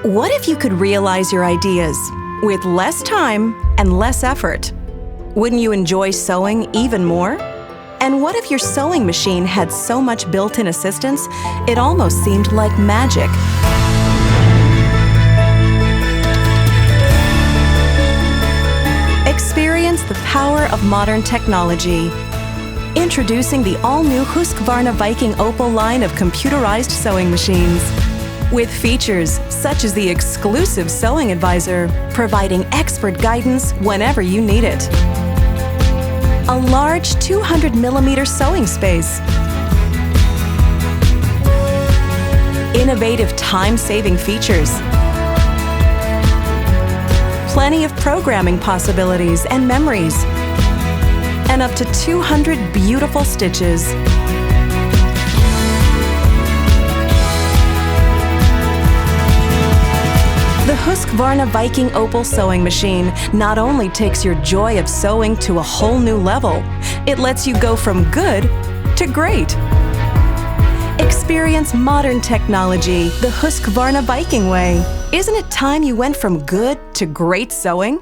What if you could realize your ideas with less time and less effort? Wouldn't you enjoy sewing even more? And what if your sewing machine had so much built-in assistance, it almost seemed like magic? Experience the power of modern technology. Introducing the all-new HUSQVARNA Viking Opal line of computerized sewing machines. With features such as the exclusive Sewing Advisor, providing expert guidance whenever you need it. A large 200mm sewing space. Innovative time-saving features. Plenty of programming possibilities and memories. And up to 200 beautiful stitches. The HUSQVARNA Viking Opal sewing machine not only takes your joy of sewing to a whole new level, it lets you go from good to great. Experience modern technology the HUSQVARNA Viking way. Isn't it time you went from good to great sewing?